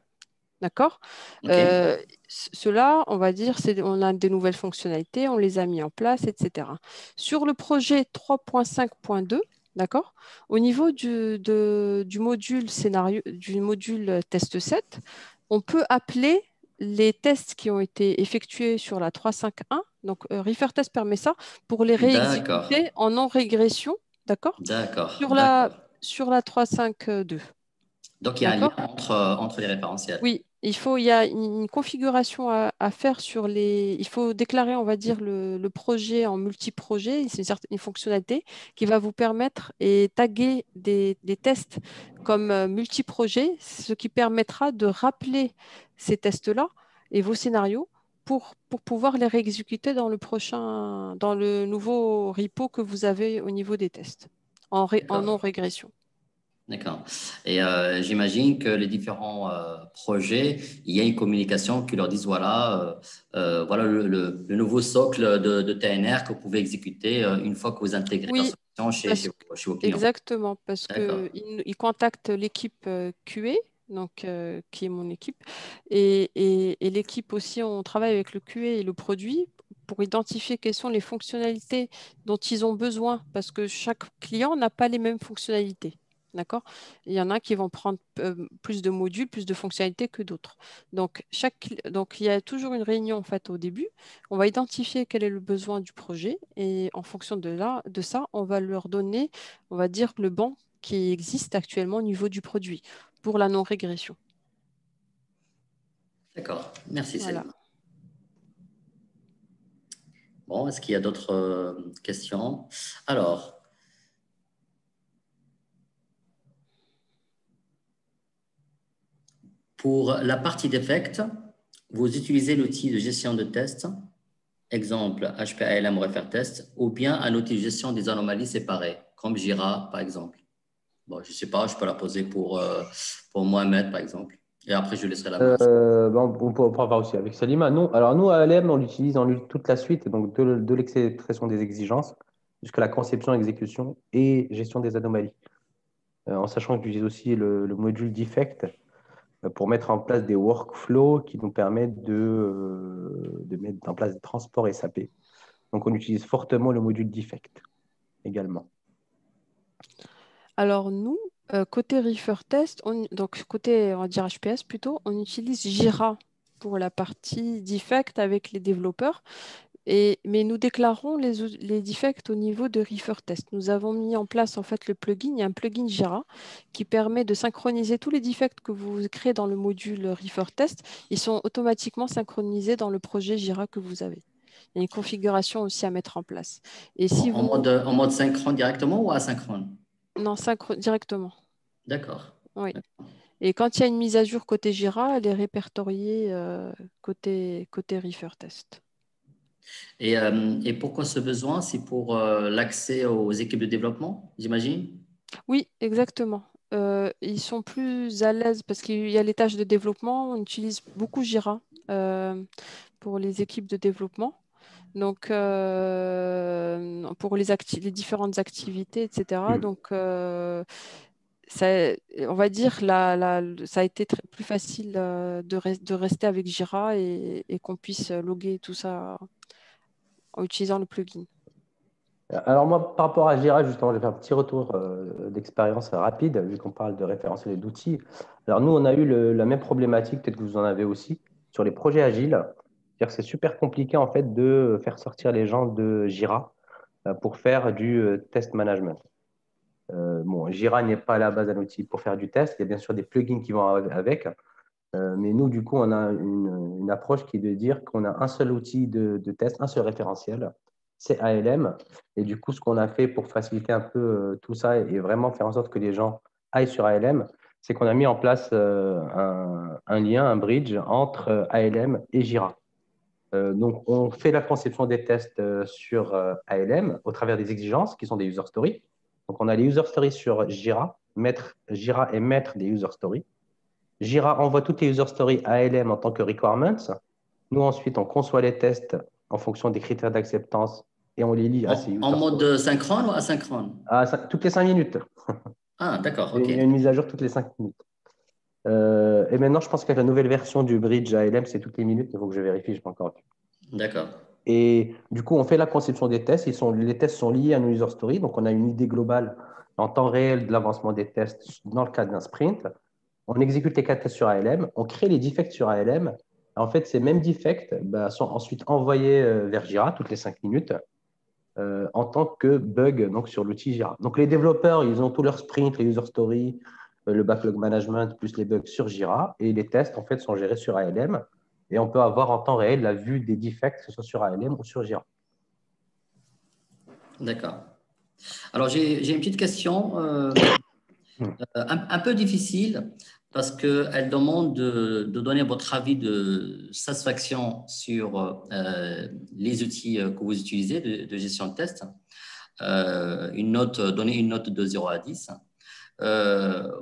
Speaker 2: D'accord?
Speaker 3: OK,
Speaker 2: Euh, Cela, on va dire, on a des nouvelles fonctionnalités, on les a mis en place, etc. Sur le projet 3.5.2, d'accord? Au niveau du module scénario, du module test 7, on peut appeler les tests qui ont été effectués sur la 3.5.1. Donc, Refer permet ça pour les
Speaker 3: d'accord,
Speaker 2: réexécuter en non-régression, d'accord?
Speaker 3: d'accord,
Speaker 2: Sur
Speaker 3: d'accord.
Speaker 2: sur la 3.5.2.
Speaker 3: Donc, il y a un lien
Speaker 2: D'accord?
Speaker 3: entre les référentiels.
Speaker 2: Oui, il y a une configuration à faire sur les. Il faut déclarer, on va dire, le projet en multi-projet. C'est une fonctionnalité qui va vous permettre et taguer des tests comme multi-projet, ce qui permettra de rappeler ces tests-là et vos scénarios pour pouvoir les réexécuter dans le nouveau repo que vous avez au niveau des tests en
Speaker 3: D'accord,
Speaker 2: non-régression.
Speaker 3: d'accord. Et j'imagine que les différents projets, il y a une communication qui leur dise voilà, voilà le nouveau socle de TNR que vous pouvez exécuter une fois que vous intégrez la
Speaker 2: Oui,
Speaker 3: solution
Speaker 2: parce que,
Speaker 3: chez vos clients.
Speaker 2: exactement, parce
Speaker 3: D'accord,
Speaker 2: que il contacte l'équipe QA, donc qui est mon équipe, et l'équipe aussi, on travaille avec le QA et le produit pour identifier quelles sont les fonctionnalités dont ils ont besoin, parce que chaque client n'a pas les mêmes fonctionnalités. D'accord? Il y en a qui vont prendre plus de modules, plus de fonctionnalités que d'autres. Donc, il y a toujours une réunion en fait au début. On va identifier quel est le besoin du projet et en fonction de ça, on va leur donner, on va dire, le banc qui existe actuellement au niveau du produit pour la non-régression.
Speaker 3: d'accord. Merci,
Speaker 2: Voilà.
Speaker 3: Céline. Bon, est-ce qu'il y a d'autres questions? Alors, pour la partie défect, vous utilisez l'outil de gestion de test, exemple HPALM Refer Test, ou bien un outil de gestion des anomalies séparées, comme Jira, par exemple. Bon, je ne sais pas, je peux la poser pour Mohamed, par exemple. Et après, je laisserai la main.
Speaker 1: On peut voir aussi avec Salima. Non, alors nous, à ALM, on l'utilise dans toute la suite, donc de l'expression des exigences jusqu'à la conception, exécution et gestion des anomalies. En sachant que j'utilise aussi le module Defect pour mettre en place des workflows qui nous permettent de mettre en place des transports SAP. Donc, on utilise fortement le module Defect également.
Speaker 2: Alors nous, côté Refer Test, donc côté, on va dire HPS plutôt, on utilise Jira pour la partie defect avec les développeurs. Mais nous déclarons les defects au niveau de Reefer Test. Nous avons mis en place en fait le plugin. Il y a un plugin Jira qui permet de synchroniser tous les defects que vous créez dans le module Reefer Test. Ils sont automatiquement synchronisés dans le projet Jira que vous avez. Il y a une configuration aussi à mettre en place. Et si
Speaker 3: En mode synchrone directement ou asynchrone?
Speaker 2: Non, directement.
Speaker 3: D'accord.
Speaker 2: Oui. Et quand il y a une mise à jour côté Jira, elle est répertoriée côté Reefer Test.
Speaker 3: Et pourquoi ce besoin? C'est pour l'accès aux équipes de développement, j'imagine?
Speaker 2: Oui, exactement. Ils sont plus à l'aise parce qu'il y a les tâches de développement. On utilise beaucoup Jira pour les équipes de développement. Donc, pour les différentes activités, etc. Donc, on va dire, ça a été plus facile de rester avec Jira et qu'on puisse loguer tout ça en utilisant le plugin.
Speaker 1: Alors moi, par rapport à Jira, justement, je vais faire un petit retour d'expérience rapide, vu qu'on parle de référentiel et d'outils. Alors nous, on a eu la même problématique, peut-être que vous en avez aussi, sur les projets agiles. C'est-à-dire que c'est super compliqué en fait de faire sortir les gens de Jira pour faire du test management. Bon, Jira n'est pas à la base un outil pour faire du test. Il y a bien sûr des plugins qui vont avec. Mais nous, du coup, on a une approche qui est de dire qu'on a un seul outil de test, un seul référentiel, c'est ALM. Et du coup, ce qu'on a fait pour faciliter un peu tout ça et vraiment faire en sorte que les gens aillent sur ALM, c'est qu'on a mis en place un lien, un bridge entre ALM et Jira. Donc, on fait la conception des tests sur ALM au travers des exigences qui sont des user stories. Donc, on a les user stories sur Jira. Jira est maître des user stories. Jira envoie toutes les user stories ALM en tant que requirements. Nous, ensuite, on conçoit les tests en fonction des critères d'acceptance et on les lie à ces user
Speaker 3: En
Speaker 1: stories.
Speaker 3: mode synchrone ou asynchrone?
Speaker 1: Toutes les 5 minutes.
Speaker 3: Ah, d'accord,
Speaker 1: Il
Speaker 3: ok.
Speaker 1: y a une mise à jour toutes les 5 minutes. Et maintenant, je pense qu'avec la nouvelle version du bridge ALM, c'est toutes les minutes. Il faut que je vérifie, je n'ai pas encore vu.
Speaker 3: D'accord.
Speaker 1: Et du coup, on fait la conception des tests. Les tests sont liés à nos user stories. Donc, on a une idée globale en temps réel de l'avancement des tests dans le cadre d'un sprint. On exécute les 4 tests sur ALM. On crée les defects sur ALM. En fait, ces mêmes defects sont ensuite envoyés vers Jira toutes les 5 minutes en tant que bug donc, sur l'outil Jira. Donc, les développeurs, ils ont tous leurs sprints, les user stories, le backlog management, plus les bugs sur Jira. Et les tests, en fait, sont gérés sur ALM. Et on peut avoir en temps réel la vue des defects, que ce soit sur ALM ou sur Jira.
Speaker 3: D'accord. Alors, j'ai une petite question un peu difficile parce qu'elle demande de donner votre avis de satisfaction sur les outils que vous utilisez de gestion de test. Donner une note de 0 à 10.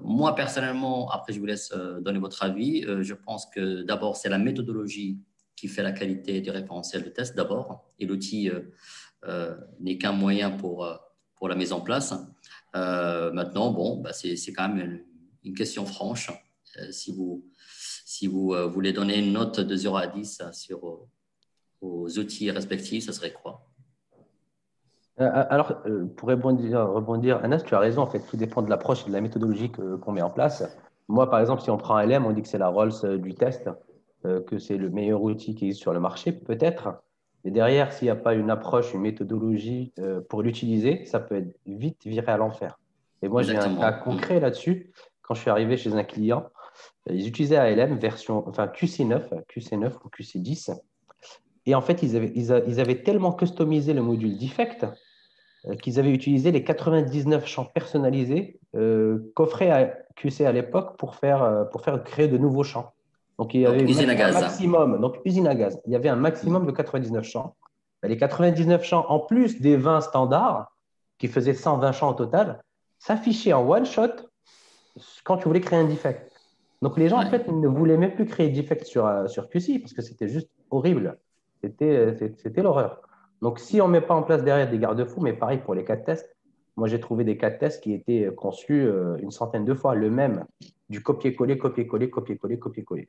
Speaker 3: Moi, personnellement, après, je vous laisse donner votre avis. Je pense que d'abord, c'est la méthodologie qui fait la qualité du référentiel de test d'abord. Et l'outil n'est qu'un moyen pour la mise en place. Maintenant, bon, bah, c'est quand même une question franche. Si vous voulez donner une note de 0 à 10 sur aux outils respectifs, ça serait quoi?
Speaker 1: Alors, pour rebondir, Anas, tu as raison, en fait, tout dépend de l'approche et de la méthodologie qu'on met en place. Moi, par exemple, si on prend LM, on dit que c'est la Rolls du test, que c'est le meilleur outil qui est sur le marché, peut-être. Mais derrière, s'il n'y a pas une approche, une méthodologie pour l'utiliser, ça peut être vite viré à l'enfer. Et moi, j'ai un cas
Speaker 3: Exactement.
Speaker 1: concret là-dessus. Quand je suis arrivé chez un client, ils utilisaient ALM version, enfin QC9 ou QC10. Et en fait, ils avaient tellement customisé le module Defect qu'ils avaient utilisé les 99 champs personnalisés qu'offrait QC à l'époque pour faire créer de nouveaux champs. Donc, il y
Speaker 3: Donc,
Speaker 1: avait
Speaker 3: usine à
Speaker 1: un
Speaker 3: gaz.
Speaker 1: maximum, donc usine à gaz, il y avait un maximum de 99 champs. Les 99 champs, en plus des 20 standards, qui faisaient 120 champs au total, s'affichaient en one shot quand tu voulais créer un defect. Donc, les gens, en
Speaker 3: Ouais.
Speaker 1: fait, ne voulaient même plus créer de defect sur QC parce que c'était juste horrible. C'était l'horreur. Donc, si on ne met pas en place derrière des garde-fous, mais pareil pour les cas de tests, moi, j'ai trouvé des cas de tests qui étaient conçus une centaine de fois, le même, du copier-coller, copier-coller, copier-coller, copier-coller.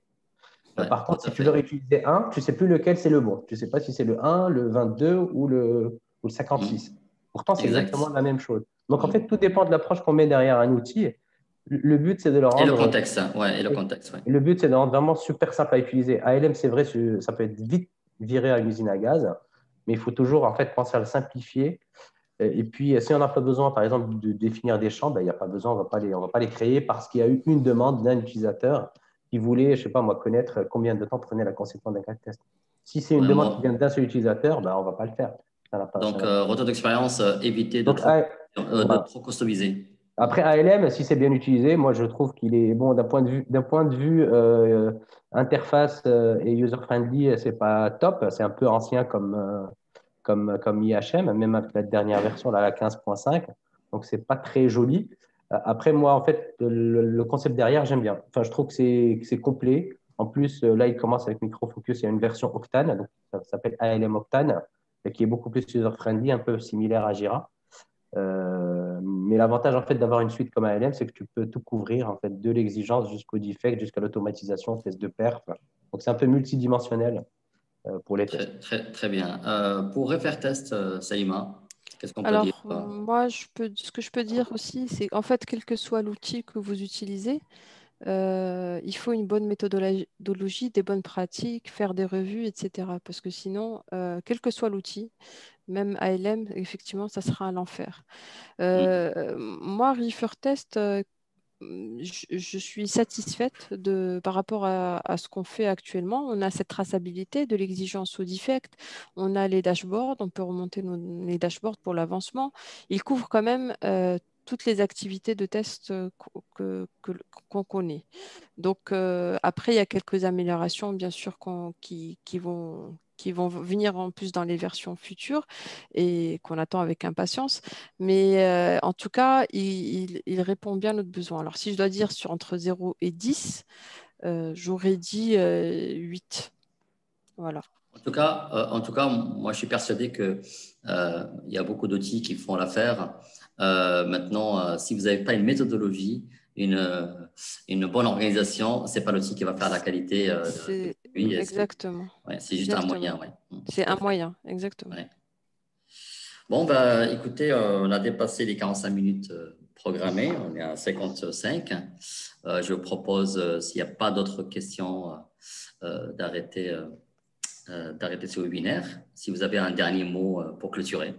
Speaker 3: Ouais,
Speaker 1: Par
Speaker 3: tout
Speaker 1: contre,
Speaker 3: à
Speaker 1: si tu veux
Speaker 3: fait.
Speaker 1: réutiliser un, tu ne sais plus lequel c'est le bon. Tu ne sais pas si c'est le 1, le 22 ou le 56. Pourtant, c'est exactement
Speaker 3: Exact.
Speaker 1: la même chose. Donc, en fait,
Speaker 3: Mm.
Speaker 1: tout dépend de l'approche qu'on met derrière un outil. le but, c'est de le
Speaker 3: Et le
Speaker 1: rendre.
Speaker 3: contexte, ouais, et le contexte, ouais.
Speaker 1: Le but, c'est de le rendre vraiment super simple à utiliser. ALM, c'est vrai, ça peut être vite viré à une usine à gaz, mais il faut toujours en fait penser à le simplifier. Et puis, si on n'a pas besoin, par exemple, de définir des champs, ben, il n'y a pas besoin, on va pas les créer parce qu'il y a eu une demande d'un utilisateur qui voulait, je sais pas moi, connaître combien de temps prenait la conception d'un cas de test. Si c'est une
Speaker 3: Ouais,
Speaker 1: demande qui vient d'un seul utilisateur, ben, on ne va pas le faire.
Speaker 3: donc, retour d'expérience, éviter
Speaker 1: Donc,
Speaker 3: de
Speaker 1: voilà.
Speaker 3: trop customiser.
Speaker 1: Après, ALM, si c'est bien utilisé, moi je trouve qu'il est bon d'un point de vue interface et user-friendly, c'est pas top. C'est un peu ancien comme IHM, même avec la dernière version, là, la 15.5. Donc, c'est pas très joli. Après, moi, en fait, le concept derrière, j'aime bien. Enfin, je trouve que c'est complet. En plus, là, il commence avec Micro Focus. Il y a une version Octane, donc ça s'appelle ALM Octane, qui est beaucoup plus user-friendly, un peu similaire à Jira. Mais l'avantage en fait d'avoir une suite comme ALM, c'est que tu peux tout couvrir en fait, de l'exigence jusqu'au defect, jusqu'à l'automatisation, test de perf. Donc c'est un peu multidimensionnel pour les tests.
Speaker 3: Très bien. Pour refaire test, Salima, qu'est-ce qu'on peut dire?
Speaker 2: Alors, moi, ce que je peux dire aussi, c'est qu'en fait, quel que soit l'outil que vous utilisez, il faut une bonne méthodologie, des bonnes pratiques, faire des revues, etc. Parce que sinon, quel que soit l'outil, même ALM, effectivement, ça sera à l'enfer. Moi, Refertest, je suis satisfaite par rapport à ce qu'on fait actuellement. On a cette traçabilité de l'exigence au defect. On a les dashboards. On peut remonter les dashboards pour l'avancement. Il couvre quand même toutes les activités de test qu'on connaît. Donc, après, il y a quelques améliorations, bien sûr, qui vont venir en plus dans les versions futures et qu'on attend avec impatience. Mais en tout cas, il répond bien à notre besoin. Alors, si je dois dire entre 0 et 10, j'aurais dit 8. Voilà.
Speaker 3: En tout cas, moi, je suis persuadé que il y a beaucoup d'outils qui font l'affaire. Maintenant, si vous n'avez pas une méthodologie, une bonne organisation, c'est pas l'outil qui va faire la qualité
Speaker 2: C'est
Speaker 3: oui,
Speaker 2: exactement.
Speaker 3: c'est juste un
Speaker 2: Exactement.
Speaker 3: moyen. Ouais.
Speaker 2: C'est
Speaker 3: Tout à
Speaker 2: un
Speaker 3: fait.
Speaker 2: moyen, exactement.
Speaker 3: Ouais. Bon, bah, écoutez, on a dépassé les 45 minutes programmées. On est à 55. Je vous propose, s'il n'y a pas d'autres questions, d'arrêter ce webinaire. Si vous avez un dernier mot pour clôturer.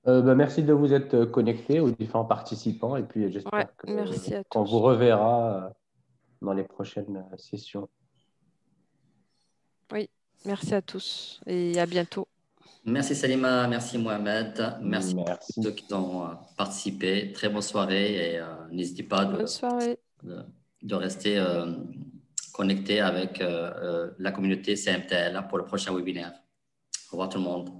Speaker 1: Merci de vous être connectés aux différents participants et puis
Speaker 2: Ouais,
Speaker 1: j'espère
Speaker 2: merci à
Speaker 1: qu'on vous
Speaker 2: tous.
Speaker 1: reverra dans les prochaines sessions.
Speaker 2: Oui, merci à tous et à bientôt.
Speaker 3: Merci Salima, merci Mohamed, merci à
Speaker 1: Merci.
Speaker 3: ceux qui ont participé. Très bonne soirée et n'hésitez pas
Speaker 2: Bonne soirée.
Speaker 3: de rester connecté avec la communauté CMTL pour le prochain webinaire. Au revoir tout le monde.